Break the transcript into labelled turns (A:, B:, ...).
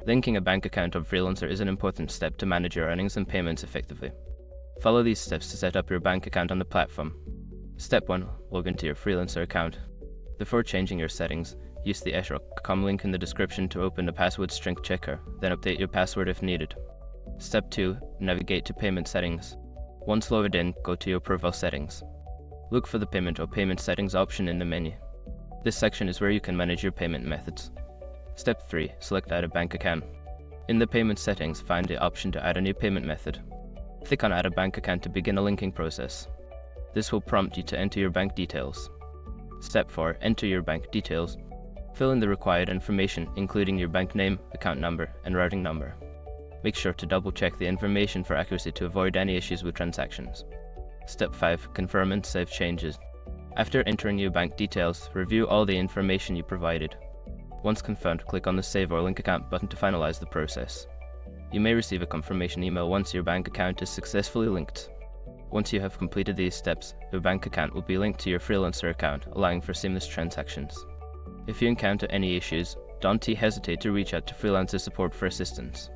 A: Linking a bank account on Freelancer is an important step to manage your earnings and payments effectively. Follow these steps to set up your bank account on the platform. Step 1. Log into your Freelancer account. Before changing your settings, use the eshrock.com link in the description to open the password strength checker, then update your password if needed. Step 2. Navigate to payment settings. Once logged in, go to your profile settings. Look for the payment or payment settings option in the menu. This section is where you can manage your payment methods. Step 3. Select Add a bank account. In the payment settings, find the option to add a new payment method. Click on Add a bank account to begin a linking process. This will prompt you to enter your bank details. Step 4. Enter your bank details. Fill in the required information, including your bank name, account number, and routing number. Make sure to double-check the information for accuracy to avoid any issues with transactions. Step 5. Confirm and save changes. After entering your bank details, review all the information you provided. Once confirmed, click on the Save or Link Account button to finalize the process. You may receive a confirmation email once your bank account is successfully linked. Once you have completed these steps, your bank account will be linked to your Freelancer account, allowing for seamless transactions. If you encounter any issues, don't hesitate to reach out to Freelancer support for assistance.